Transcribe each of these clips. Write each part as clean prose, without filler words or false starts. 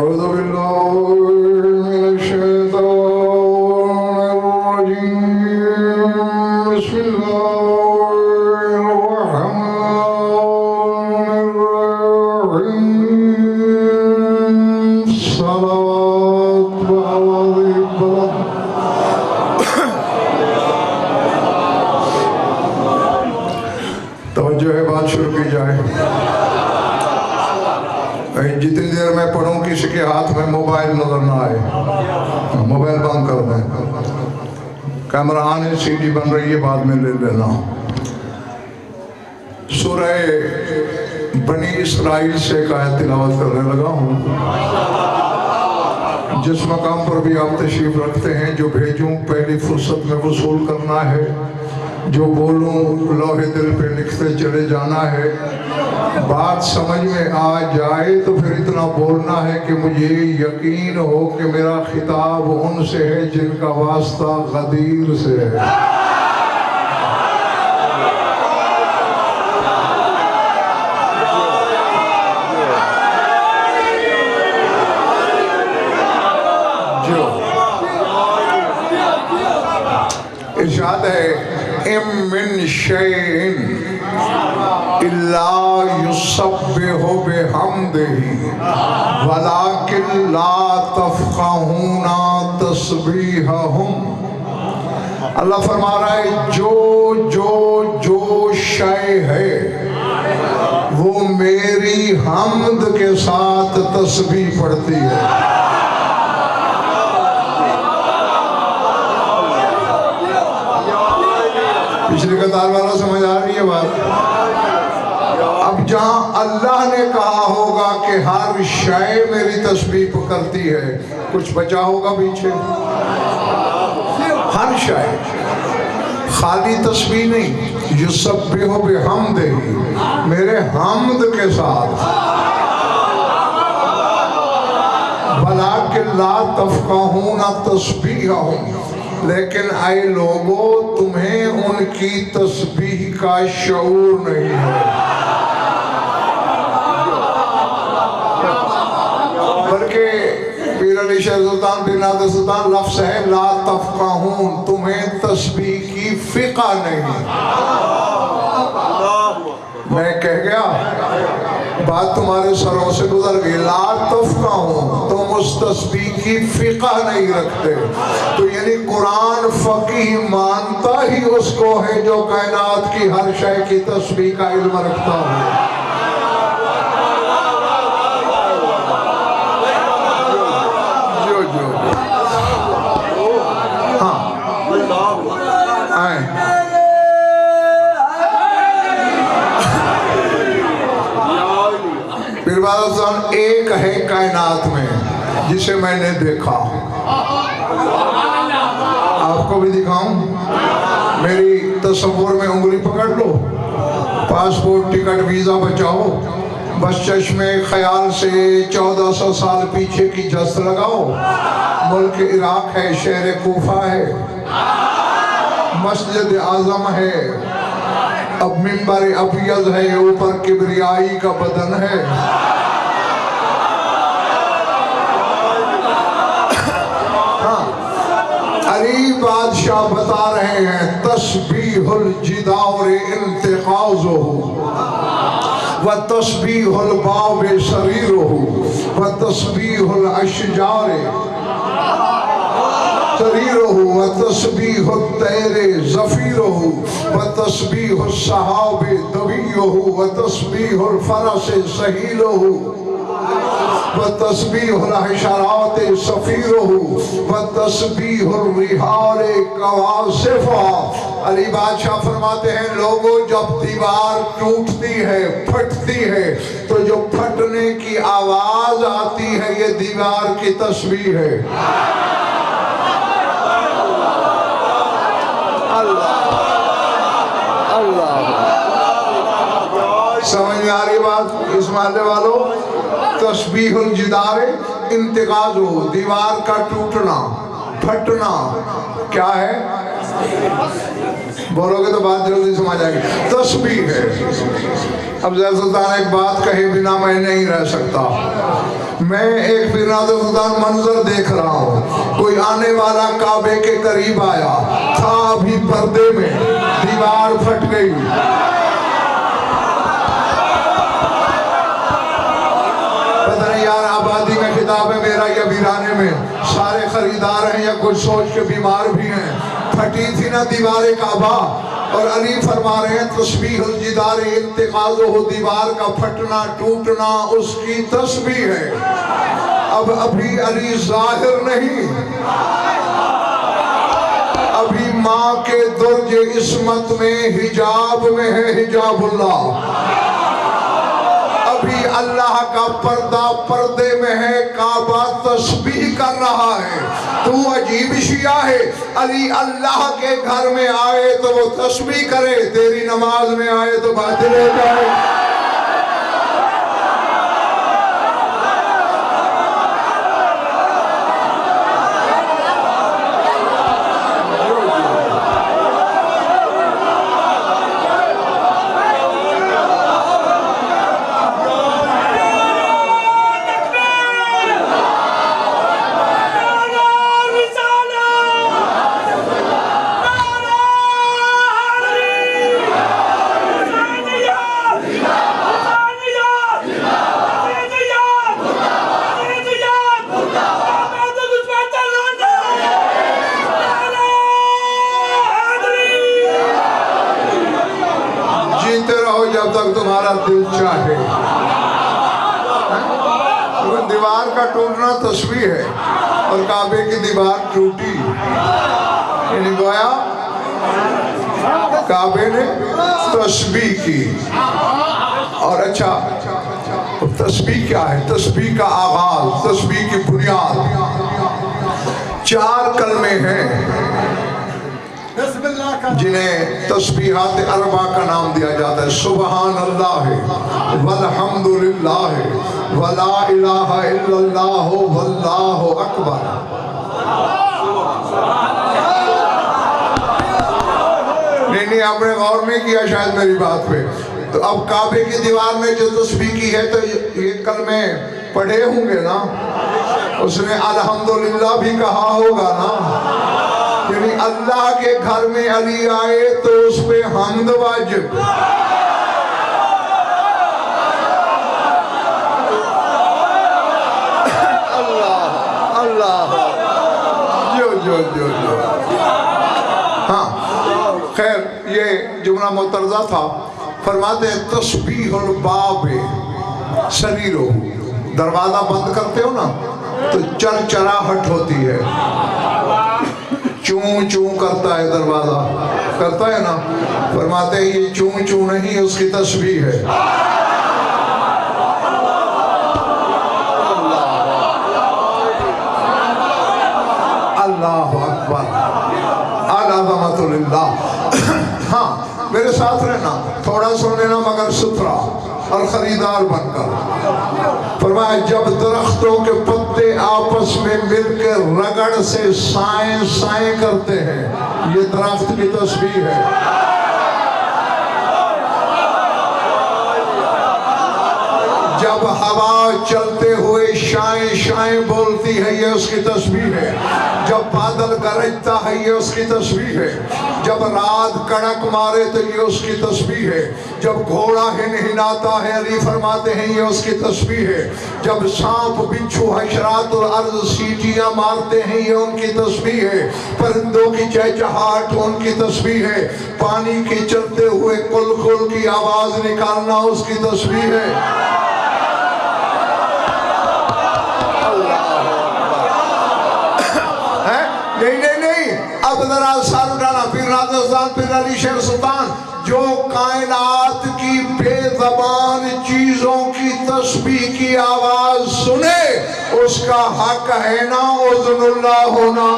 أعوذ بالله من الشيطان الرجيم بسم الله الرحمن الرحيم صلوات وعظيم توجہ ہے بات شروع کی جائے جتنی دیر میں پڑھوں کسی کے ہاتھ میں موبائل نظر نہ آئے موبائل بند کر دیں کیمرہ آنے سی ڈی بن رہی ہے بعد میں لے لینا سورہ بنی اسرائیل سے ایک آیت تلاوت کرنے لگا ہوں جس مقام پر بھی آپ تشریف رکھتے ہیں جو بھیجوں پہلی فرصت میں وصول کرنا ہے جو بولوں لوح دل پہ لکھتے چلے جانا ہے بات سمجھ میں آ جائے تو پھر اتنا بولنا ہے کہ مجھے یقین ہو کہ میرا خطاب ان سے ہے جن کا واسطہ غدیر سے ہے ارشاد ہے اِم من شَيْءٍ إِلَّا يُسَبِّحُ بِحَمْدِهِ وَلَكِنْ لَا تَفْقَهُونَ تَسْبِيحَهُمْ اللہ فرما رہا ہے جو شے ہے وہ میری حمد کے ساتھ تسبیح پڑھتی ہے پچھلی قطار والا سمجھ آ رہی ہے بات اب جہاں اللہ نے کہا ہوگا کہ ہر شے میری تسبیح کرتی ہے کچھ بچا ہوگا پیچھے ہر شے خالی تسبیح نہیں یسبح بحمدہ میرے حمد کے ساتھ وَلَكِنْ لَا تَفْقَهُونَ تَسْبِيحَهُمْ لیکن اے لوگوں تمہیں ان کی تسبیح کا شعور نہیں ہے بلکہ پیر علی شیخ سلطان بن نادر سلطان لفظ ہے لا تفقہون تمہیں تسبیح کی فقہ نہیں میں کہہ گیا بات تمہارے سروں سے گزر گئی لا تفقہون تم اس تسبیح کی فقہ نہیں رکھتے تو یعنی قرآن فقیہ مانتا ہی اس کو ہے جو کائنات کی ہر شے کی تسبیح کا علم رکھتا ہے ہاں آئیں پھر بعد ایک ہے کائنات میں جسے میں نے دیکھا آپ کو بھی دکھاؤں میری تصور میں انگلی پکڑ لو پاسپورٹ ٹکٹ ویزا بچاؤ بس چشمے خیال سے 1400 سال پیچھے کی جست لگاؤ ملک عراق ہے شہر کوفہ ہے مسجد اعظم ہے اب منبر ابیض ہے اوپر کبریائی کا بدن ہے علی بادشاہ بتا رہے ہیں تسبیح الجدار انتقاضہ وتسبیح الباب سریرہ وتسبیح الاشجار سریرہ وتسبیح الطیر زفیرہ وتسبیح الصحاب دویہ وتسبیح الفرس سہیلہ وتسبیح الحشرات صفیرہ وتسبیح الرحال قواصفہ علی بادشاہ فرماتے ہیں لوگوں جب دیوار ٹوٹتی ہے پھٹتی ہے تو جو پھٹنے کی آواز آتی ہے یہ دیوار کی تسبیح ہے سمجھ میں آ رہی بات اس محلے والوں تسبیح الجدار انتقاض ہو دیوار کا ٹوٹنا پھٹنا کیا ہے بولو گے تو بات جلدی سمجھ آئے گی تسبیح ہے اب زید سلطان ایک بات کہے بنا میں نہیں رہ سکتا میں ایک پیرادردان منظر دیکھ رہا ہوں، کوئی آنے والا کعبے کے قریب آیا تھا، ابھی پردے میں دیوار پھٹ گئی، پتہ نہیں یار آبادی میں خطاب ہے میرا یا ویرانے میں، سارے خریدار ہیں یا کچھ سوچ کے بیمار بھی ہیں، پھٹی تھی نا دیوار کعبہ، اور علی فرما رہے ہیں تسبیح الجدار انتقاض ہو، دیوار کا پھٹنا ٹوٹنا اس کی تسبیح ہے۔ اب ابھی علی ظاہر نہیں، ابھی ماں کے درج عصمت میں حجاب میں ہے حجاب اللہ، ابھی اللہ کا پردہ پردے میں ہے، کعبہ تسبیح کر رہا ہے۔ تو عجیب شیعہ ہے، علی اللہ کے گھر میں آئے تو وہ تسبیح کرے، تیری نماز میں آئے تو باطل ہو جائے۔ جب تک تمہارا دل چاہے، دیوار کا ٹوٹنا تسبیح ہے، اور کعبے کی دیوار ٹوٹی، یعنی گویا کعبے نے تسبیح کی۔ اور اچھا تسبیح کیا ہے؟ تسبیح کا آغاز، تسبیح کی بنیاد 4 کلمے ہیں جنہیں تسبیحات اربع کا نام دیا جاتا ہے۔ سبحان اللہ والحمدللہ ولا الہ الا اللہ واللہ اکبر۔ نہیں آپ نے غور نہیں کیا شاید میری بات پہ۔ تو اب کعبے کی دیوار میں جو تسبیح کی ہے تو یہ کلمے پڑھے ہوں گے نا، اس نے الحمدللہ بھی کہا ہوگا نا، یعنی اللہ کے گھر میں علی آئے تو اس پہ حمد واجب۔ اللہ اللہ جو ہاں خیر، یہ جملہ معترضہ تھا۔ فرماتے ہیں تسبیح الباب سریرو، دروازہ بند کرتے ہو نا تو چرچراہٹ ہوتی ہے، چون چون کرتا ہے دروازہ، کرتا ہے نا، فرماتے ہیں یہ چون چون نہیں، اس کی تسبیح ہے۔ اللہ اکبر، العظمۃ للہ۔ ہاں میرے ساتھ رہنا، تھوڑا سن لینا مگر ستھرا اور خریدار بن کر۔ فرمایا جب درختوں کے پتے آپس میں مل کے رگڑ سے سائیں سائیں کرتے ہیں، یہ درخت کی تسبیح ہے۔ جب ہوا چلتے ہوئے شائیں شائیں بولتی ہے، یہ اس کی تسبیح ہے۔ جب بادل گرجتا ہے، یہ اس کی تسبیح ہے۔ جب رات کڑک مارے تو یہ اس کی تسبیح ہے۔ جب گھوڑا ہنہناتا ہے، علی فرماتے ہیں یہ اس کی تسبیح ہے۔ جب سانپ بچھو حشرات الارض سیٹیاں مارتے ہیں، یہ ان کی تسبیح ہے۔ پرندوں کی چہچہاٹ ان کی تسبیح ہے۔ پانی کے چلتے ہوئے کل کل کی آواز نکالنا اس کی تسبیح ہے۔ نہیں، اب ذرا سر اٹھانا، پھر راجستھان، پھر علی شیر سلطان۔ جو کائنات کی بے زبان چیزوں کی تسبیح کی آواز سنے، اس کا حق ہے نا اذن اللہ ہونا۔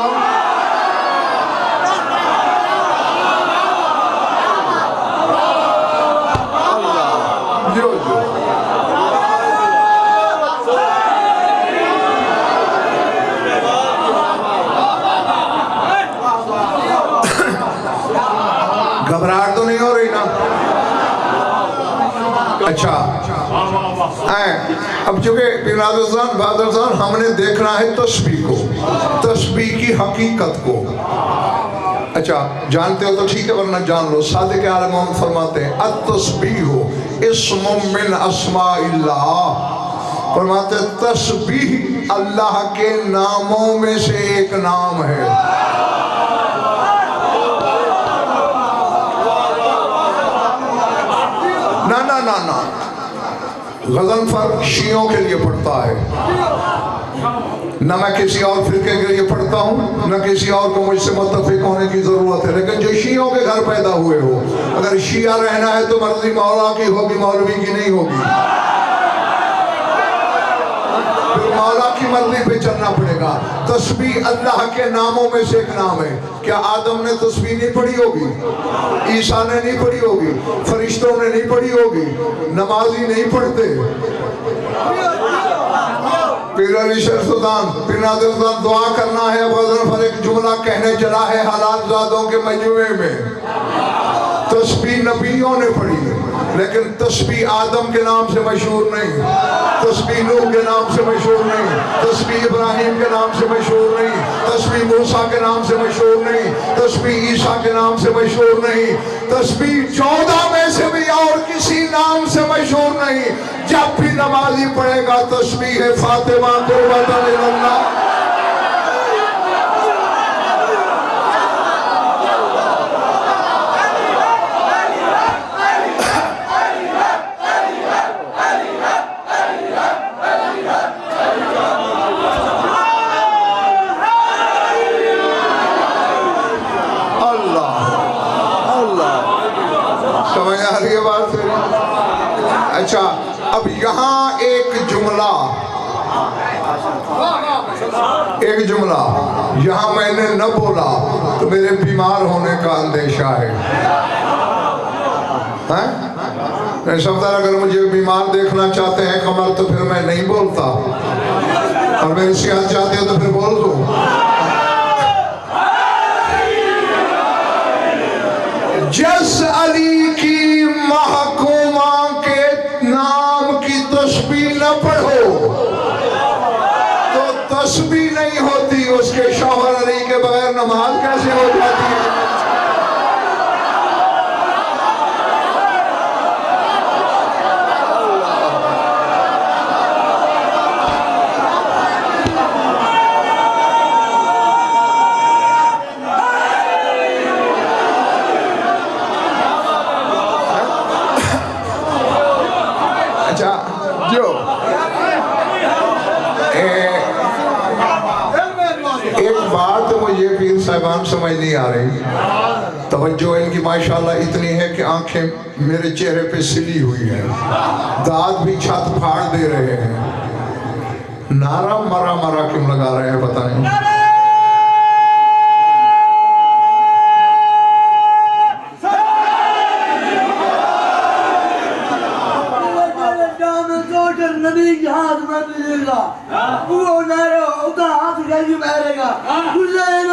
گھبراہٹ تو نہیں ہو رہی نا؟ اچھا اب چونکہ بہادر صاحب ہم نے دیکھنا ہے تسبیح کو، تسبیح کی حقیقت کو. اچھا جانتے ہو تو ٹھیک ہے، ورنہ جان لو. صادق عالم محمد فرماتے ہیں التسبیح اسم من اسماء اللہ. فرماتے ہیں تسبیح اللہ کے ناموں میں سے ایک نام ہے. نہ غضنفر شیعوں کے لیے پڑھتا ہے، نہ میں کسی اور فرقے کے لیے پڑھتا ہوں، نہ کسی اور کو مجھ سے متفق ہونے کی ضرورت ہے. لیکن جو شیعوں کے گھر پیدا ہوئے ہو، اگر شیعہ رہنا ہے تو مرضی مولا کی ہوگی، مولوی کی نہیں ہوگی. پھر مولا کی مرضی پہ چلنا پڑے گا. تسبیح اللہ کے ناموں میں سے ایک نام ہے. کیا آدم نے تسبیح نہیں پڑھی ہوگی؟ عیسیٰ نے نہیں پڑھی ہوگی؟ فرشتوں نے نہیں پڑھی ہوگی؟ نمازی نہیں پڑھتے؟ پیر علی شیخ سلطان پیر نادر سلطان دعا کرنا ہے. غضنفر ایک جملہ کہنے چلا ہے حلال زادوں کے مجموعے میں. تسبیح نبیوں نے پڑھی، لیکن تسبیح آدم کے نام سے مشہور نہیں، تسبیح نوح کے نام سے مشہور نہیں، تسبیح ابراہیم کے نام سے مشہور نہیں، تسبیح موسیٰ کے نام سے مشہور نہیں، تسبیح عیسیٰ کے نام سے مشہور نہیں، تسبیح 14 میں سے بھی اور کسی نام سے مشہور نہیں. جب بھی نمازی پڑھے گا تسبیح فاطمہ قربت اللہ. اچھا اب یہاں ایک جملہ یہاں میں نے نہ بولا تو میرے بیمار ہونے کا اندیشہ ہے. میں سمجھتا اگر مجھے بیمار دیکھنا چاہتے ہیں کمر تو پھر میں نہیں بولتا، اور میری صحت چاہتے ہیں تو پھر بول دوں. جس علی کی محکومہ کے نام کی تسبیح نہ پڑھو تو تسبیح نہیں ہوتی. اس کے شوہر علی کے بغیر نماز کیسے ہو جاتی ہے؟ ایک بات مجھے پیر صاحبان سمجھ نہیں آ رہی. توجہ ان کی ماشاءاللہ اتنی ہے کہ آنکھیں میرے چہرے پہ سلی ہوئی ہیں، داد بھی چھت پھاڑ دے رہے ہیں. نعرہ مرا مرا کیوں لگا رہے ہیں بتائیں؟ نبی کی ہاتھ میں ملے گا وہ نعرہ ہوتا ہاتھ کیسے پہرے گا حسین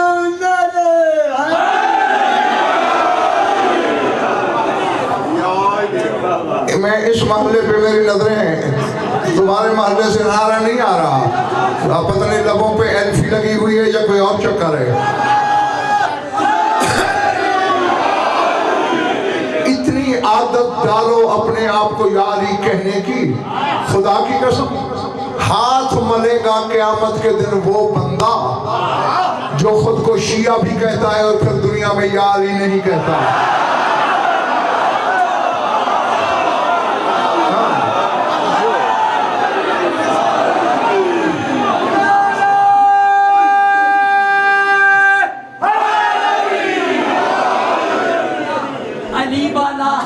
میں اس محلے پہ میری نظریں ہیں، تمہارے محلے سے نعرہ نہیں آ رہا. پتہ نہیں لبوں پہ ایلفی لگی ہوئی ہے یا کوئی اور چکر ہے. اتنی عادت ڈالو اپنے آپ کو یا علی کہنے کی، خدا کی قسم ہاتھ ملے گا قیامت کے دن وہ بندہ جو خود کو شیعہ بھی کہتا ہے اور پھر دنیا میں یا علی نہیں کہتا.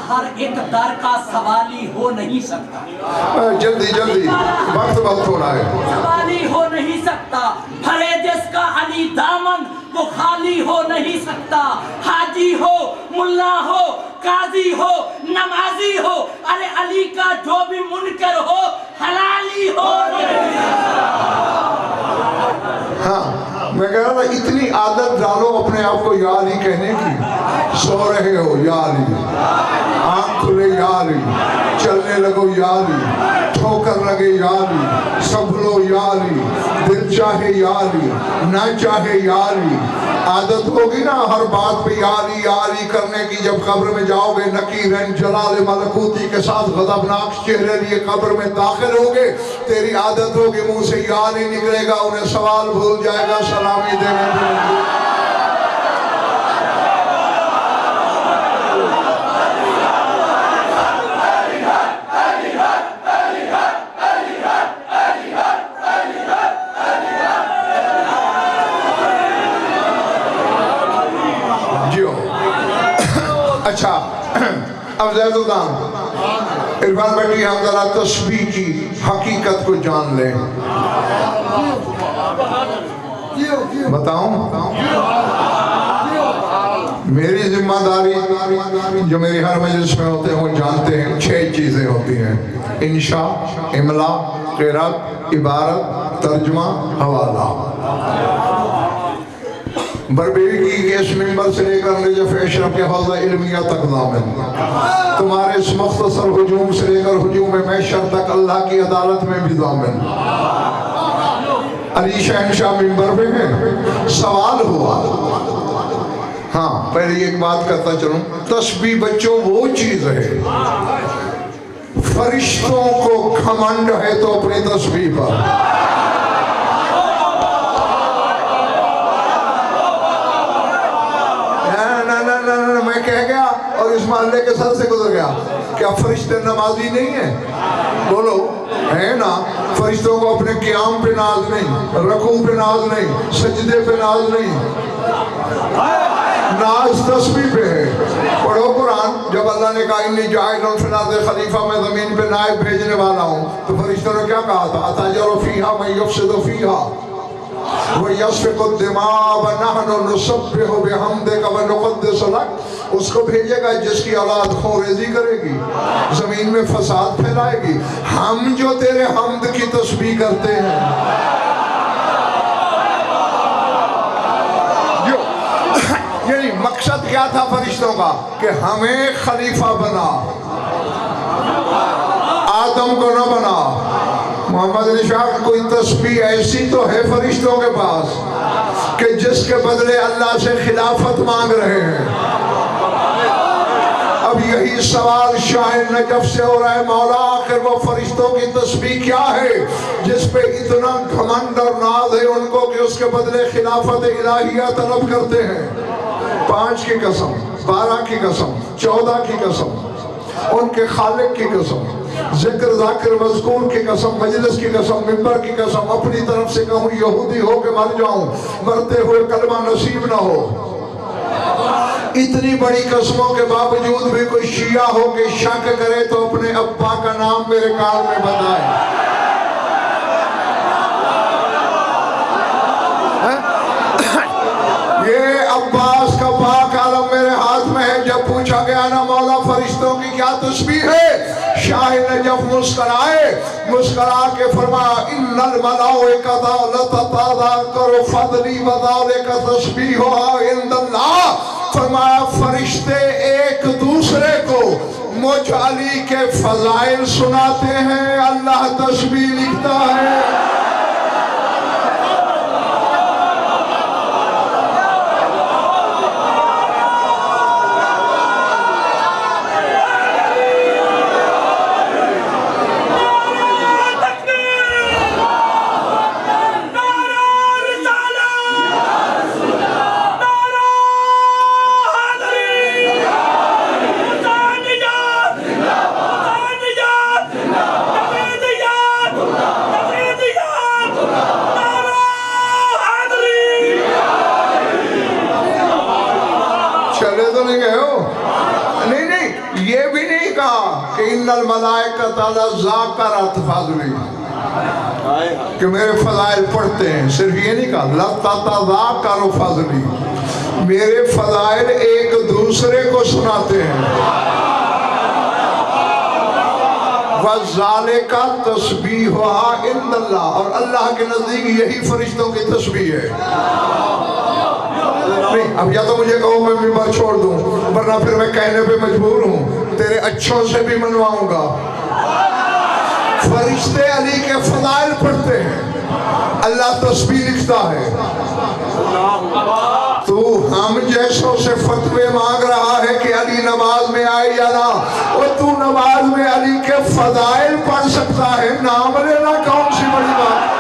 ہر ایک در کا سوالی ہو نہیں سکتا. جلدی وقت بہت ہو رہا ہے. سوالی ہو نہیں سکتا. بھرے جس کا علی دامن وہ خالی ہو نہیں سکتا. حاجی ہو، ملا ہو، قاضی ہو، نمازی ہو، ارے علی کا جو بھی منکر ہو حلالی ہو نہیں سکتا. ہاں میں کہہ رہا تھا اتنی عادت ڈالو اپنے آپ کو یا علی کہنے کی. سو رہے ہو یا علی، کھلے یاری، چلنے لگو یاری، ٹھوکر لگے یاری، سنبھلو یاری، دل چاہے یاری نہ چاہے یاری۔ عادت ہوگی نا ہر بات پہ یاری یاری کرنے کی، جب قبر میں جاؤ گے نکیرن جلال ملکوتی کے ساتھ غضبناک چہرے لیے قبر میں داخل ہوگے، تیری عادت ہوگی منہ سے یاری نکلے گا، انہیں سوال بھول جائے گا، سلامی دینے دیں۔ اچھا اب زید الدان عرفان بیٹی ہم ذرا تسبیح کی حقیقت کو جان لیں۔ بتاؤں میری ذمہ داری جو میری ہر مجلس میں ہوتے ہیں وہ جانتے ہیں 6 چیزیں ہوتی ہیں: انشاء، املا، قرات، عبارت، ترجمہ، حوالہ۔ بربیری کی اس ممبر سے لے کر نجف اشرف کے حوضہ علمیہ تک ضامن، تمہارے اس مختصر ہجوم سے لے کر ہجوم محشر تک اللہ کی عدالت میں بھی ضامن۔ علی شہنشاہ ممبر پہ ہیں، سوال ہوا۔ ہاں پہلے ایک بات کرتا چلوں، تسبیح بچوں وہ چیز ہے، فرشتوں کو گھمنڈ ہے تو اپنی تسبیح پر، میں کہہ گیا اور اس محلے کے سر سے گزر گیا، کیا فرشتے نمازی نہیں ہیں؟ بولو ہے نا۔ فرشتوں کو اپنے قیام پہ ناز نہیں، رکوع پہ ناز نہیں، سجدے پہ ناز نہیں، ناز تسبیح پہ ہے۔ پڑھو قرآن، جب اللہ نے کہا انی جاعل فی الارض خلیفہ، میں زمین پہ نائب بھیجنے والا ہوں، تو فرشتوں نے کیا کہا تھا؟ اتجعل فیہا من یفسد فیہا وَيَسْفِقُ الدِّمَاءَ وَنَحْنُ نُسَبِّحُ بِحَمْدِكَ وَنُقَدِّسُ لَكَ۔ اس کو بھیجے گا جس کی اولاد خوریزی کرے گی، زمین میں فساد پھیلائے گی، ہم جو تیرے حمد کی تسبیح کرتے ہیں۔ یعنی مقصد کیا تھا فرشتوں کا؟ کہ ہمیں خلیفہ بنا، آدم کو نہ بنا۔ محمد علی شاہ کوئی تسبیح ایسی تو ہے فرشتوں کے پاس کہ جس کے بدلے اللہ سے خلافت مانگ رہے ہیں۔ اب یہی سوال شاہ نجف سے ہو رہا ہے، مولا آخر وہ فرشتوں کی تسبیح کیا ہے جس پہ اتنا گھمنڈ اور ناز ہے ان کو کہ اس کے بدلے خلافت الہیہ طلب کرتے ہیں؟ 5 کی قسم، 12 کی قسم، 14 کی قسم، ان کے خالق کی قسم، ذکر ذاکر مذکور کی قسم، مجلس کی قسم، ممبر کی قسم، اپنی طرف سے کہوں یہودی ہو کے مر جاؤں، مرتے ہوئے کلمہ نصیب نہ ہو۔ اتنی بڑی قسموں کے باوجود بھی کوئی شیعہ ہو کے شک کرے تو اپنے ابا کا نام میرے کار میں بتائے۔ یہ عباس کا پاک علم میرے ہاتھ میں ہے۔ جب پوچھا گیا نا مولا فرشتوں کی کیا تسبیح ہے، شاہ نجف مسکرا کے فرمایا ان الملائکۃ لتتذاکر فضلی وذالک تسبیحھا عند اللہ۔ فرمایا فرشتے ایک دوسرے کو مجھ علی کے فضائل سناتے ہیں، اللہ تسبیح لکھتا ہے۔ ان الملائکۃ لذاکرۃ فضلی، کہ میرے فضائل پڑھتے ہیں، صرف یہ نہیں کہا لتتذاکر فضلی، میرے فضائل ایک دوسرے کو سناتے ہیں۔ وَذَلِكَ تَسْبِيحُهَا عِندَ اللَّهِ، اور اللہ کے نزدیک یہی فرشتوں کی تسبیح ہے۔ نہیں اب یا تو مجھے کہو میں ممبر چھوڑ دوں، ورنہ پھر میں کہنے پہ مجبور ہوں تیرے اچھوں سے بھی منواؤں گا۔ فرشتے علی کے فضائل پڑھتے ہیں، اللہ تسبیح لکھتا ہے۔ تو ہم جیسوں سے فتوے مانگ رہا ہے کہ علی نماز میں آئے یا نہ، اور تو نماز میں علی کے فضائل پڑھ سکتا ہے، نام لینا کون سی بڑی بات؟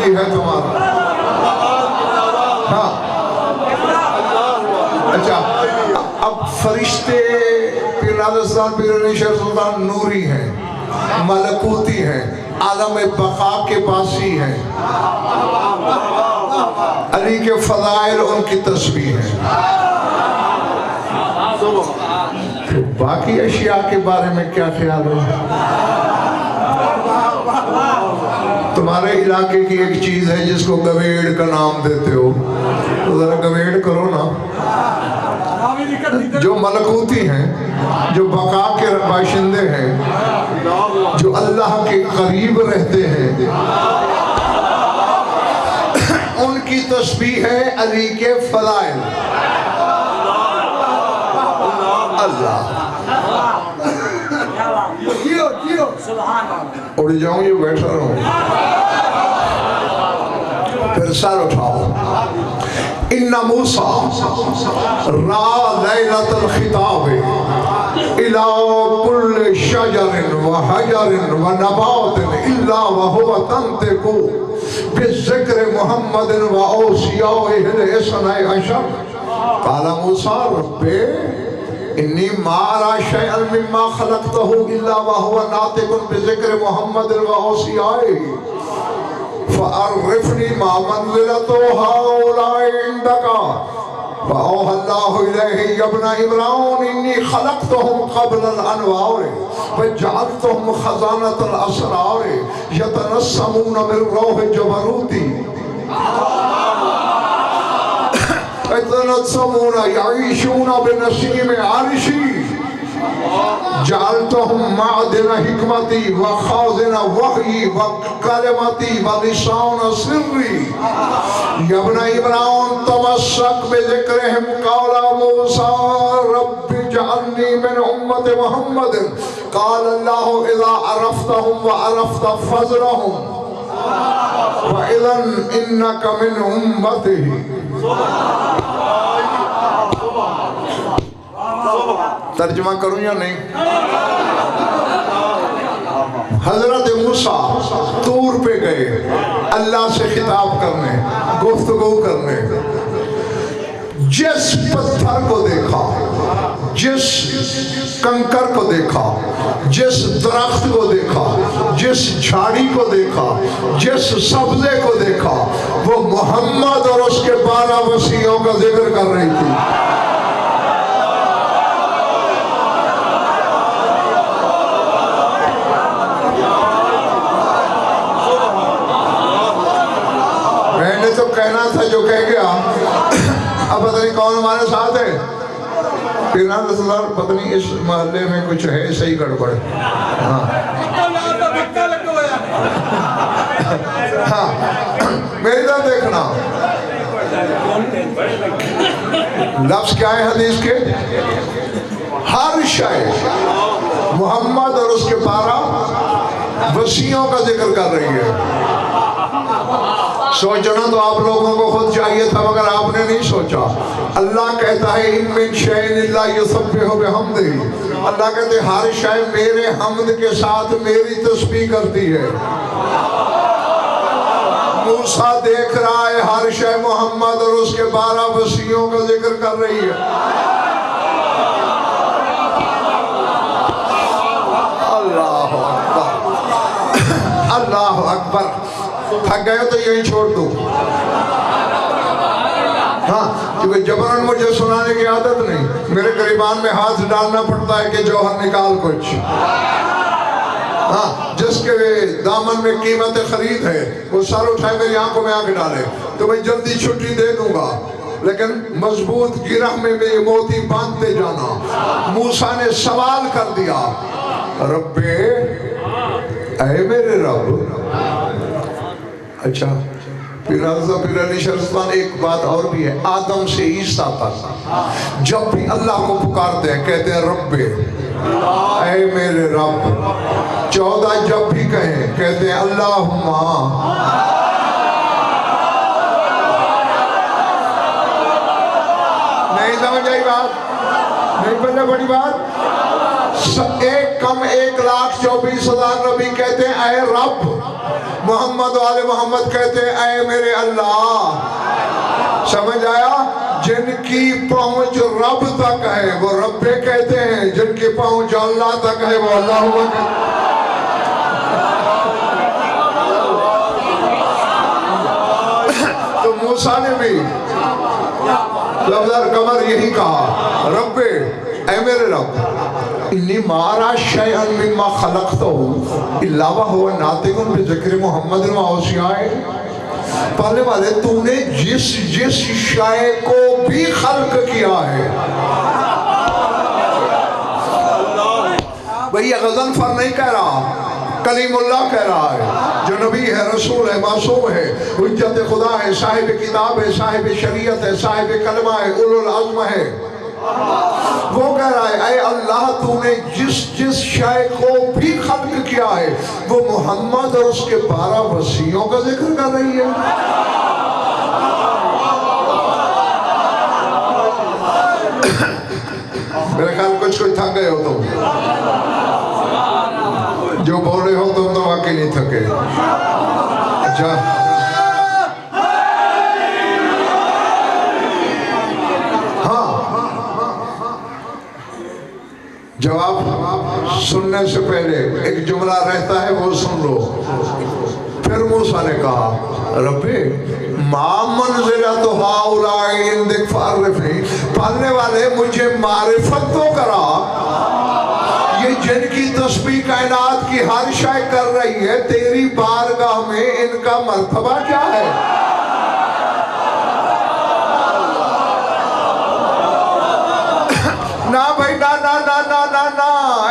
ہے تمہارا۔ ہاں اچھا، اب فرشتے پیر نادر سلطان، پیر علی شیر سلطان نوری ہیں، ملکوتی ہیں، عالم بقا کے پاسی ہیں، علی کے فضائل ان کی تسبیح ہے۔ باقی اشیاء کے بارے میں کیا خیال ہے؟ تمہارے علاقے کی ایک چیز ہے جس کو گویڑ کا نام دیتے ہو، تو ذرا گویڑ کرو نا۔ جو ملکوتی ہیں، جو بقا کے باشندے ہیں، جو اللہ کے قریب رہتے ہیں، ان کی تسبیح ہے علی کے فضائل۔ اللہ اڑ جاؤں یہ بیٹھا رہوں، پھر سر اٹھاؤ۔ ان موسیٰ را لیلۃ الخطاب الى كل شجر وحجر ونبات الا وهو تنطق بذکر محمد واوصیائہ الاثنی عشر۔ قال موسیٰ رب انی ما ارى شیئا مما خلقته الا وهو ناطق بذکر محمد واوصیائہ فعرفنی ما منزلت هؤلاء عندك فأوحى الله إليه يا ابن عمران إني خلقتهم قبل الأنوار وجعلتهم خزانة الأسرار يتنسمون من روح جبروتي يتنسمون يعيشون بنسيم عرشي جعلتهم معدن حکمتی وخازن وحی وکلمتی ولسان سری یا ابن عمران تمسک بذکرہم قال موسیٰ رب جعلنی من امت محمد قال اللہ اذا عرفتهم وعرفت فضلهم وَإِذَنْ إِنَّكَ مِنْ أُمَّتِهِ۔ ترجمہ کروں یا نہیں؟ حضرت موسیٰ طور پہ گئے اللہ سے خطاب کرنے، گفتگو کرنے۔ جس پتھر کو دیکھا، جس کنکر کو دیکھا، جس درخت کو دیکھا، جس جھاڑی کو دیکھا، جس سبزے کو دیکھا، وہ محمد اور اس کے 12 وصیوں کا ذکر کر رہی تھی۔ میں نے تو کہنا تھا جو کہہ گیا، اب پتہ نہیں کون ہمارے ساتھ ہے۔ پیر نادر سلطان پتہ نہیں اس محلے میں کچھ ہے صحیح گڑبڑ۔ ہاں میری طرف دیکھنا، لفظ کیا ہے حدیث کے؟ ہر شے محمد اور اس کے 12 وصیوں کا ذکر کر رہی ہے۔ سوچنا تو آپ لوگوں کو خود چاہیے تھا مگر آپ نے نہیں سوچا۔ اللہ کہتا ہے ان من شیء الا یسبح بحمدہ، اللہ کہتے ہیں ہر شے میرے حمد کے ساتھ میری تسبیح کرتی ہے۔ موسیٰ دیکھ رہا ہے ہر شے محمد اور اس کے 12 وصیوں کا ذکر کر رہی ہے۔ اللہ اکبر، اللہ اکبر۔ تھک گئے تو یہی چھوڑ دو۔ ہاں کیونکہ جبران مجھے سنانے کی عادت نہیں، میرے گریبان میں ہاتھ ڈالنا پڑتا ہے کہ جوہر نکال کچھ۔ ہاں جس کے دامن میں قیمت خرید ہے وہ سر اٹھائے میری آنکھوں میں آنکھ ڈالے تو میں جلدی چھٹی دے دوں گا، لیکن مضبوط گرہ میں یہ موتی باندھتے جانا۔ موسیٰ نے سوال کر دیا، رب اے میرے رب۔ اچھا پھر حضرت پیر علی شرستان ایک بات اور بھی ہے، آدم سے عیسیٰ تک جب بھی اللہ کو پکارتے ہیں کہتے ہیں رب اے میرے رب۔ 14 جب بھی کہیں کہتے ہیں اللہم۔ نہیں سمجھ آئی بات؟ نہیں بننے بڑی بات؟ ایک کم 1,24,000 نبی کہتے ہیں اے رب، محمد و آل محمد کہتے ہیں اے میرے اللہ۔ سمجھ آیا؟ جن کی پہنچ رب تک ہے وہ رب کہتے ہیں، جن کی پہنچ اللہ تک ہے وہ اللہ کہتے ہیں۔ تو موسیٰ نے بھی لفظ قمر یہی کہا، رب اے میرے رب، انی مارا شیئن مما خلقتو الا وہو ناطق بذکر محمد و اوصیائے۔ پہلے والے تو نے جس شے کو بھی خلق کیا ہے، بھئی یہ غضنفر نہیں کہہ رہا، کلیم اللہ کہہ رہا ہے، جو نبی ہے، رسول ہے، معصوم ہے، حجت خدا ہے، صاحب کتاب ہے، صاحب شریعت ہے، صاحب کلمہ ہے، اولو العزم ہے۔ وہ کہہ رہا ہے اے اللہ تو نے جس شے کو بھی خلق کیا ہے وہ محمد اور اس کے 12 وصیوں کا ذکر کر رہی ہے۔ میرے خیال کچھ تھک گئے ہو تم، جو بول رہے ہو تم تو واقعی نہیں تھکے۔ اچھا جواب سننے سے پہلے ایک جملہ رہتا ہے وہ سن لو۔ پھر موسیٰ نے کہا رب ما منزلت ہؤلاء عندک فعرفنی، پڑھنے والے مجھے معرفت تو کرا، یہ جن کی تسبیح کائنات کی ہر شے کر رہی ہے تیری بارگاہ میں ان کا مرتبہ کیا ہے؟ نہ بھائی نہ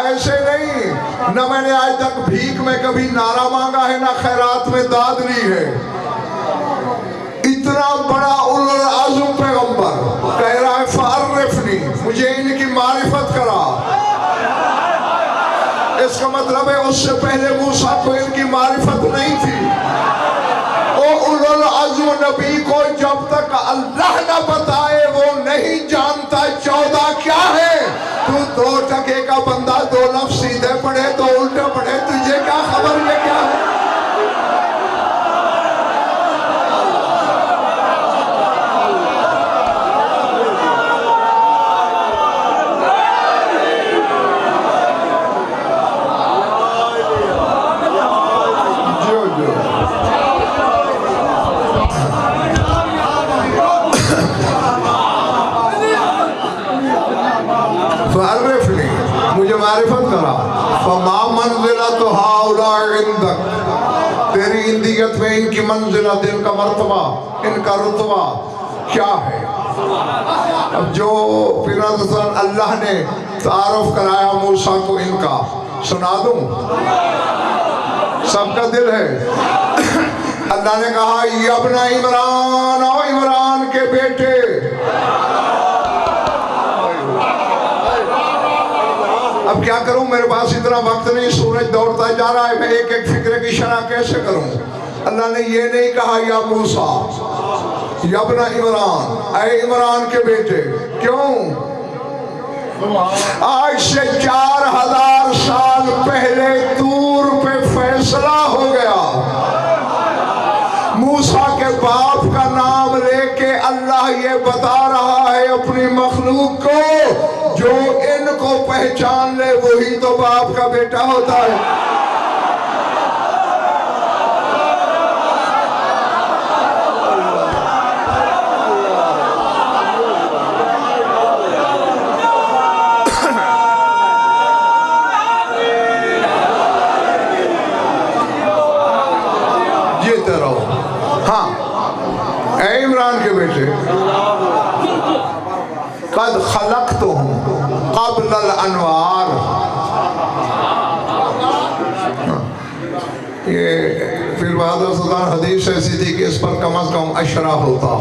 ایسے نہیں، نہ میں نے آج تک بھیک میں کبھی نعرہ مانگا ہے، نہ خیرات میں داد لی ہے۔ اتنا بڑا اولو العزم پیغمبر کہہ رہا ہے فعرفنی، مجھے ان کی معرفت کرا۔ اس کا مطلب ہے اس سے پہلے موسیٰ کو ان کی معرفت نہیں تھی۔ اولو العزم نبی کو جب تک اللہ نہ بتائے وہ نہیں جانتا 14 کیا ہے۔ تو 2 ٹکے کا بندہ 2 لفظ سیدھے پڑھے تو الٹے پڑھے، تجھے کیا خبر یہ کیا ہے؟ مجھے معرفت کرا۔ فما منزلت ہؤلاء عندک، تیری اندیت میں ان کی منزلت، ان کا مرتبہ، ان کا رتبہ کیا ہے؟ اب جو پھر اللہ نے تعارف کرایا موسیٰ کو ان کا، سنا دوں؟ سب کا دل ہے۔ اللہ نے کہا یا ابن عمران، او عمران کے بیٹے۔ اب کیا کروں، میرے پاس اتنا وقت نہیں، سورج دوڑتا جا رہا ہے، میں ایک ایک فکرے کی شرح کیسے کروں؟ اللہ نے یہ نہیں کہا یا موسیٰ، یا ابن عمران، اے عمران کے بیٹے۔ کیوں؟ آج سے 4000 سال پہلے طور پہ فیصلہ ہو گیا، موسیٰ کے باپ کا نام لے کے اللہ یہ بتا رہا ہے اپنی مخلوق کو، جو ان کو پہچان لے وہی تو باپ کا بیٹا ہوتا ہے۔ اے عمران کے بیٹے قد خلقتہم قبل الانوار. یہ پھر بہادر سلطان حدیث ایسی تھی کہ اس پر کم از کم اشرا ہوتا.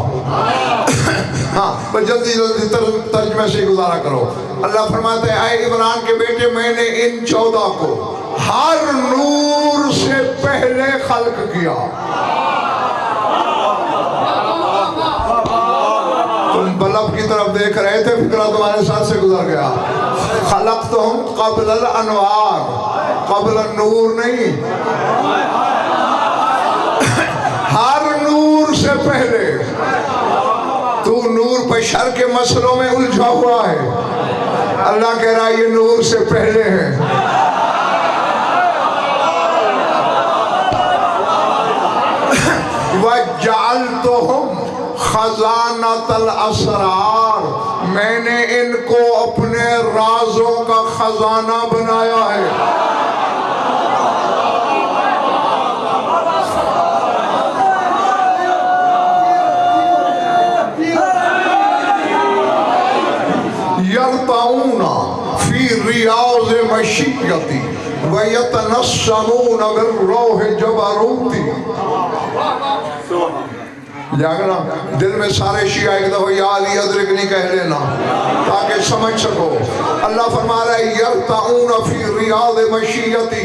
ہاں بس جلدی جلدی ترجمے سے گزارا کرو. اللہ فرماتے ہیں اے عمران کے بیٹے میں نے ان 14 کو ہر نور سے پہلے خلق کیا. تم بلب کی طرف دیکھ رہے تھے فکرہ تمہارے ساتھ سے گزر گیا. خلقتہم قبل الانوار, قبل النور نہیں, ہر نور سے پہلے. تو نور بشر کے مسئلوں میں الجھا ہوا ہے, اللہ کہہ رہا ہے یہ نور سے پہلے ہے. وَجَعَلْتُهُمْ خزانۃ الاسرار, میں نے ان کو اپنے رازوں کا خزانہ بنایا ہے. یرتعون فی ریاض مشیتی ویتنسمون بالروح جبروتی. جاگنا دل میں سارے شیعہ ایک دفعہ یا علی ادرکنی کہہ لینا تاکہ سمجھ سکو. اللہ فرما رہا ہے یرتعون فی ریاض مشیتی,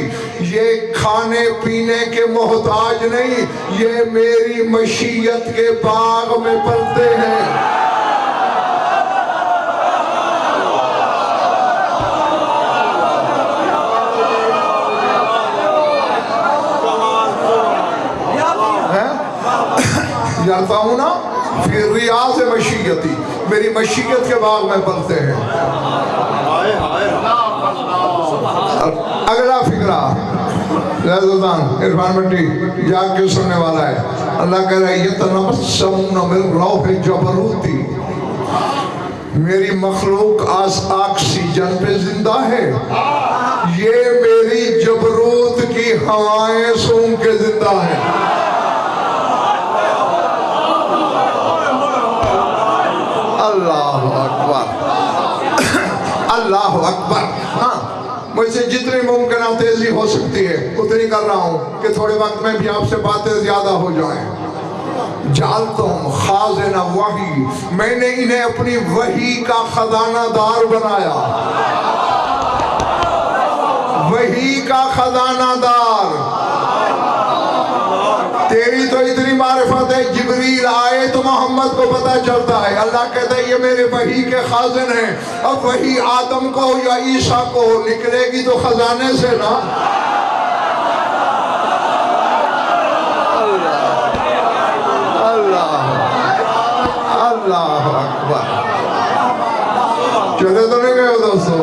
یہ کھانے پینے کے محتاج نہیں, یہ میری مشیت کے باغ میں پلتے ہیں. یرتعون فی ریاض مشیتی, میری مشیت کے باغ میں پلتے ہیں. اگلا فکرہ سلطان عرفان بھٹی جاگ کے سننے والا ہے. اللہ کہہ رہا ہے یتنسمون بالروح جبروتی, میری مخلوق آکسیجن پہ زندہ ہے, یہ میری جبروت کی ہوائیں سونگ کے زندہ ہے. اللہ اکبر, اللہ اکبر. ہاں مجھ سے جتنی ممکنہ تیزی ہو سکتی ہے اتنی کر رہا ہوں کہ تھوڑے وقت میں بھی آپ سے باتیں زیادہ ہو جائیں. جعلتہم خازن وحی, میں نے انہیں اپنی وحی کا خزانہ دار بنایا. وحی کا خزانہ دار. تیری تو اتنی معرفت ہے, جبریل آئے تو محمد کو پتہ چلتا ہے. اللہ کہتا ہے یہ میرے وحی کے خازن ہیں. اب وحی آدم کو یا عیسیٰ کو نکلے گی تو خزانے سے نا. اللہ اکبر. چلے تو نہیں گئے ہو دوستو.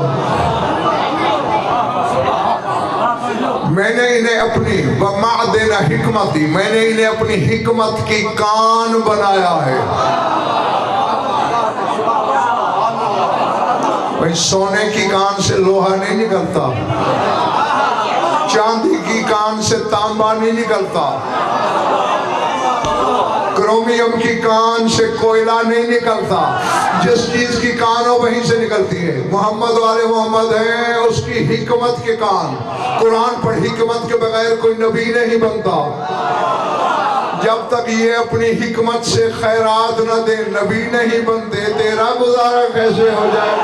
میں نے انہیں اپنی معدن حکمتی, میں نے انہیں اپنی حکمت کی کان بنایا ہے. بھئی سونے کی کان سے لوہا نہیں نکلتا, چاندی کی کان سے تانبا نہیں نکلتا, کرومیم کی کان سے کوئلہ نہیں نکلتا. جس چیز کی کان ہو وہیں سے نکلتی ہے. محمد والے محمد ہیں, اس کی حکمت کے کان. قرآن پر حکمت کے بغیر کوئی نبی نہیں بنتا. جب تک یہ اپنی حکمت سے خیرات نہ دے نبی نہیں بنتے. تیرا گزارا کیسے ہو جائے؟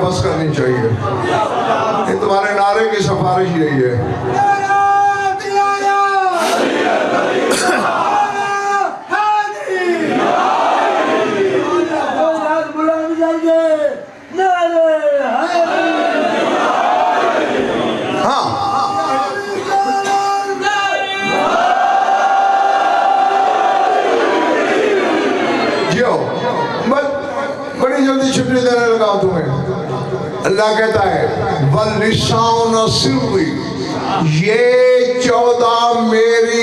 بس کرنی چاہیے. یہ تمہارے نعرے کی سفارش یہی ہے. ہاں جیو بڑی جلدی چھٹی دینے لگا ہوں تمہیں. اللہ کہتا ہے وَاللِّسَانُ سِرِّ, یہ 14 میری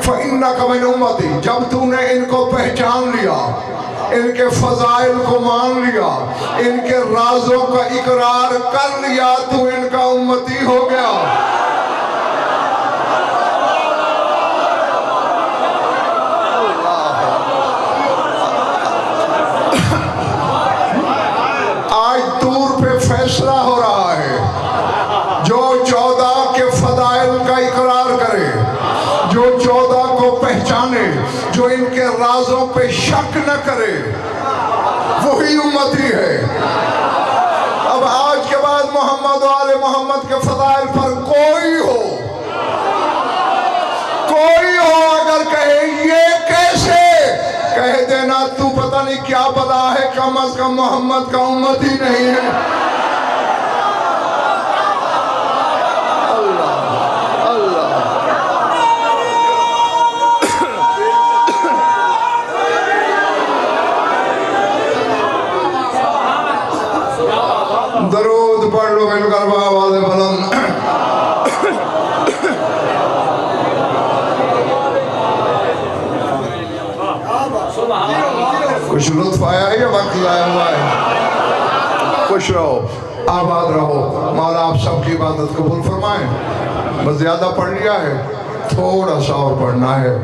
فَإِنَّكَ مِنْ أُمَّتِي، جب تو نے ان کو پہچان لیا، ان کے فضائل کو مان لیا، ان کے رازوں کا اقرار کر لیا، تو ان کا امتی ہو گیا۔ آج طور پہ فیصلہ ہو رہا ہے، جو 14 کے فضائل کا اقرار کرے، جو 14 کو پہچانے، جو ان کے رازوں پہ شک نہ کرے، وہی امتی ہے۔ اب آج کے بعد محمد و آل محمد کے فضائل پر کوئی ہو اگر کہے یہ کیسے، کہہ دینا تو پتہ نہیں کیا بلا ہے، کم از کم محمد کا امتی نہیں ہے۔ درود پڑھ لو مل کر بآواز بلند۔ کچھ لطف آیا ہے یا وقت ضائع ہوا ہے؟ خوش رہو، آباد رہو، مولا آپ سب کی عبادت قبول فرمائیں۔ بس زیادہ پڑھ لیا ہے، تھوڑا سا اور پڑھنا ہے۔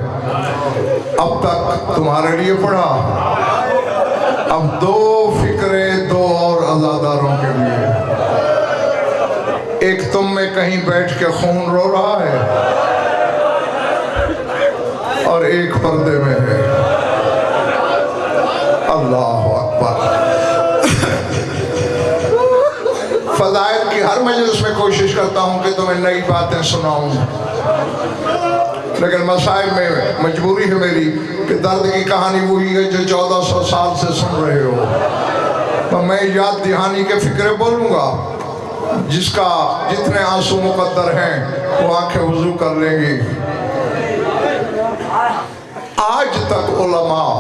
اب تک تمہارے لیے پڑھا، اب 2 فکریں 2 اور عزاداروں کے لیے۔ ایک تم میں کہیں بیٹھ کے خون رو رہا ہے، اور ایک پردے میں ہے۔ اللہ اکبر۔ فضائل کی ہر مجلس میں کوشش کرتا ہوں کہ تمہیں نئی باتیں سناؤں، لیکن مسائل میں مجبوری ہے میری کہ درد کی کہانی وہی ہے جو 1400 سال سے سن رہے ہو۔ تو میں یاد دہانی کے فکرے بولوں گا، جس کا جتنے آنسو مقدر ہیں وہ آنکھیں وضو کر لیں گی۔ آج تک علماء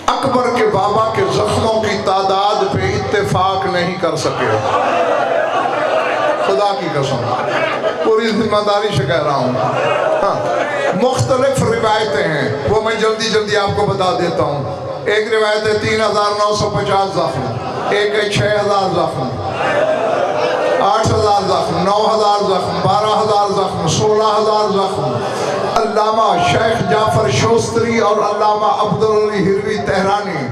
اکبر کے بابا کے زخموں کی تعداد پہ اتفاق نہیں کر سکے، خدا کی قسم، پوری ذمہ داری سے کہہ رہا ہوں۔ مختلف روایتیں ہیں، وہ میں جلدی جلدی آپ کو بتا دیتا ہوں۔ ایک روایت ہے 3950 زخم، ایک ہے 6000 زخم، 8000 زخم، 9000 زخم، 12000 زخم، 16000 زخم۔ علامہ شیخ جعفر شوستری اور علامہ عبدالعلی ہروی تہرانی،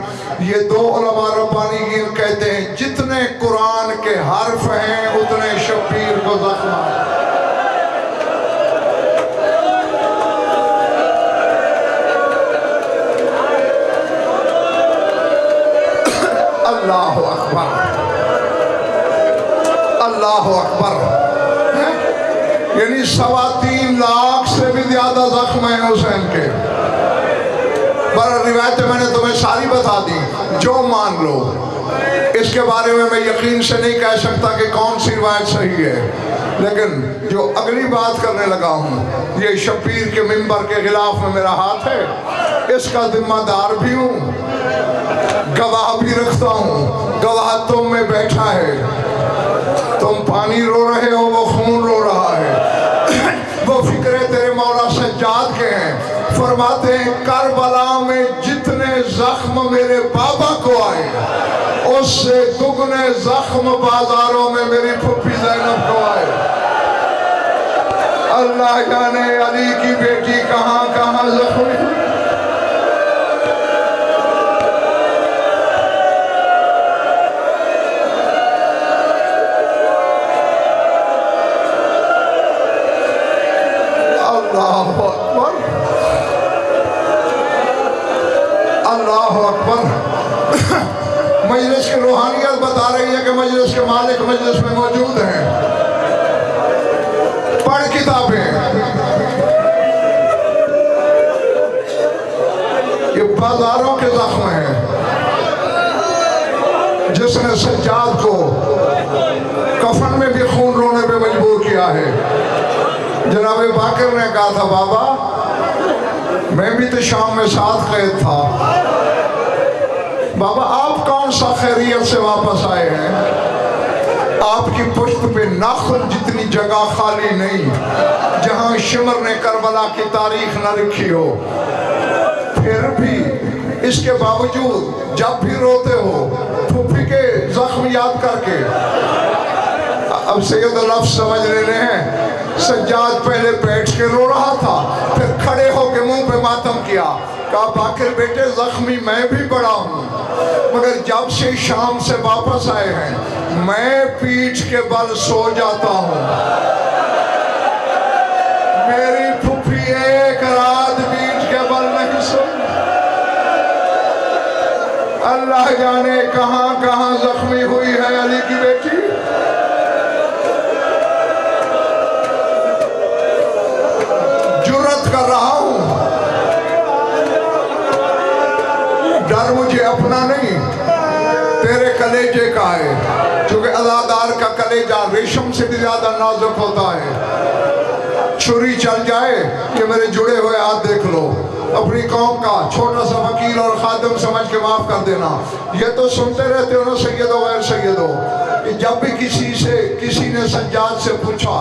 یہ 2 علماء ربانیین کہتے ہیں جتنے قرآن کے حرف ہیں اتنے شبیر کو زخم ہیں۔ اللہ اکبر، اللہ اکبر۔ یعنی 3.25 لاکھ سے بھی زیادہ زخم ہیں حسین کے۔ پر روایتیں میں نے تمہیں ساری بتا دی، جو مان لو۔ اس کے بارے میں یقین سے نہیں کہہ سکتا کہ کون سی روایت صحیح ہے، لیکن جو اگلی بات کرنے لگا ہوں، یہ شبیر کے منبر کے خلاف میں میرا ہاتھ ہے، اس کا ذمہ دار بھی ہوں، گواہ بھی رکھتا ہوں۔ گواہ تم میں بیٹھا ہے، تم پانی رو رہے ہو، وہ خون رو رہا ہے۔ وہ فکرے تیرے مولا سجاد کے ہیں، فرماتے ہیں کربلا میں جتنے زخم میرے بابا کو آئے، اس سے دگنے زخم بازاروں میں میری پھپھی زینب کو آئے۔ اللہ جانے علی کی بیٹی کہاں کہاں زخمی ہوئی۔ اللہ اکبر، اللہ اکبر۔ مجلس کی روحانیت بتا رہی ہے کہ مجلس کے مالک مجلس میں موجود ہیں۔ پڑھ کتابیں، یہ بازاروں کے زخم ہیں۔ جس نے سجاد کو کفن میں بھی خون رونے پہ مجبور کیا ہے، جناب باقر نے کہا تھا بابا میں بھی تو شام میں ساتھ قید تھا، بابا آپ کون سا خیریت سے واپس آئے ہیں؟ آپ کی پشت پہ ناخن جتنی جگہ خالی نہیں جہاں شمر نے کربلا کی تاریخ نہ لکھی ہو. پھر بھی اس کے باوجود جب بھی روتے ہو پھوپھی کے زخم یاد کر کے. اب سید لفظ سمجھ لینے ہیں. سجاد پہلے بیٹھ کے رو رہا تھا, پھر کھڑے ہو کے منہ پہ ماتم کیا, کہا باقر بیٹے زخمی میں بھی بڑا ہوں, مگر جب سے شام سے واپس آئے ہیں میں پیٹھ کے بل سو جاتا ہوں. میری پھوپھی ایک رات پیٹھ کے بل نہیں سوئی. اللہ جانے کہاں کہاں زخمی ہوئی ہے علی کی بیٹی. جرت کر رہا ہوں, ڈر مجھے اپنا نہیں تیرے کلیجے کا ہے, چونکہ عزادار کا کلیجہ ریشم سے بھی زیادہ نازک ہوتا ہے. چھری چل جائے کہ میرے جڑے ہوئے ہاتھ دیکھ لو. اپنی قوم کا چھوٹا سا وکیل اور خادم سمجھ کے معاف کر دینا. یہ تو سنتے رہتے ہو نا سیدو غیر سیدو, کہ جب بھی کسی نے سجاد سے پوچھا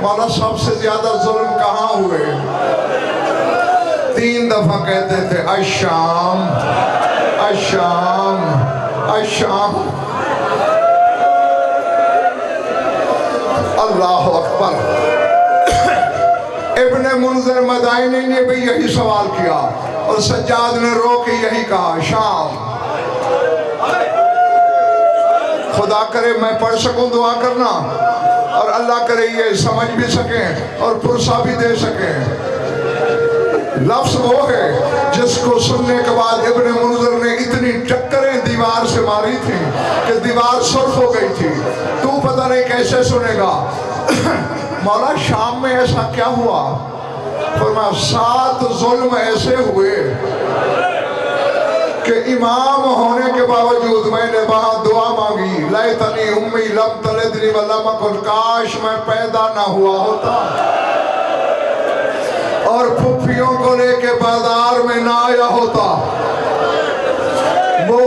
مولا سب سے زیادہ ظلم کہاں ہوئے, 3 دفعہ کہتے تھے الشام الشام الشام. اللہ اکبر. ابن منذر مدائنی نے بھی یہی سوال کیا اور سجاد نے رو کے یہی کہا شام. خدا کرے میں پڑھ سکوں دعا کرنا, اور اللہ کرے یہ سمجھ بھی سکیں اور پرسا بھی دے سکیں. لفظ وہ ہے جس کو سننے کے بعد ابن منذر نے اتنی ٹکریں دیوار سے ماری تھی کہ دیوار سرخ ہو گئی تھی. تو پتہ نہیں کیسے سنے گا. مولا شام میں ایسا کیا ہوا؟ فرمایا 7 ظلم ایسے ہوئے کہ امام ہونے کے باوجود میں نے وہاں دعا مانگی, لیتنی امی لم تلدنی ولم اکن, کاش میں پیدا نہ ہوا ہوتا اور پھپھیوں کو لے کے بازار میں نہ آیا ہوتا. وہ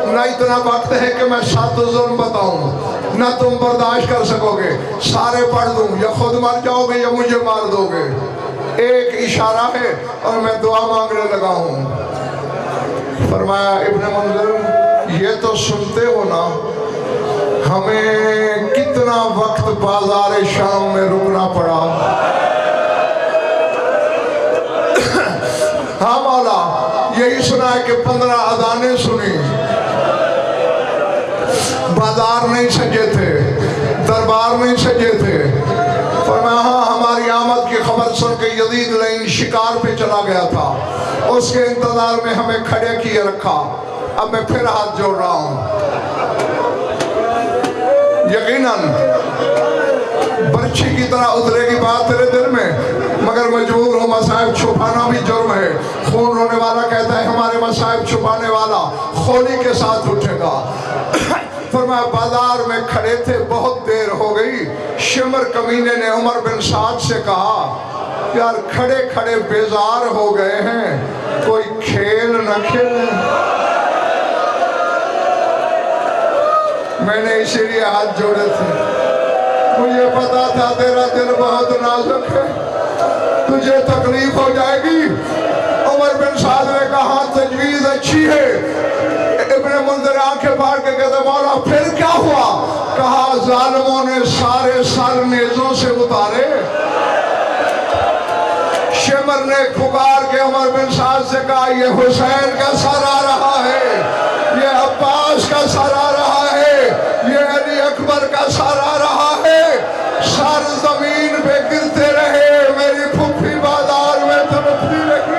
نہ اتنا وقت ہے کہ میں 7 ظلم بتاؤں, نہ تم برداشت کر سکو گے. سارے پڑھ دوں, یا خود مر جاؤ گے یا مجھے مار دو گے. ایک اشارہ ہے اور میں دعا مانگنے لگا ہوں. فرمایا ابن منذر یہ تو سنتے ہو نا, ہمیں کتنا وقت بازار شام میں رکنا پڑا. ہاں مولا یہی سنا ہے کہ 15 اذانیں سنی, بازار نہیں سجے تھے, دربار نہیں سجے تھے. فرمایا ہاں ہماری آمد کی خبر سن کے یزید لعین شکار پہ چلا گیا تھا, اس کے انتظار میں ہمیں کھڑے کیے رکھا. اب میں پھر ہاتھ جوڑ رہا ہوں. یقیناً برچھی کی طرح اترے گی بات تیرے دل میں, مگر مجبور ہوں. مصائب چھپانا بھی جرم ہے. خون رونے والا کہتا ہے ہمارے مصائب چھپانے والا خولی کے ساتھ اٹھے گا. فرمایا بازار میں کھڑے تھے, بہت دیر ہو گئی. شمر کمینے نے عمر بن سعد سے کہا یار کھڑے کھڑے بیزار ہو گئے ہیں, کوئی کھیل نہ کھیلیں. میں نے اسی لیے ہاتھ جوڑے تھے. مجھے پتا تھا تیرا دل بہت نازک ہے, تجھے تکلیف ہو جائے گی. عمر بن سعد نے کہا تجویز اچھی ہے. ابن منذر آنکھیں پھاڑ کے کہتے مولا پھر کیا ہوا؟ کہا ظالموں نے سارے سر نیزوں سے اتارے. شمر نے پکار کے عمر بن سعد سے کہا یہ حسین کا سر آ رہا ہے, یہ عباس کا سر آ رہا ہے, یہ علی اکبر کا سر آ رہا ہے. سر زمین پہ گرتے رہے, میری پھپھی بازار میں تڑپتی رہی.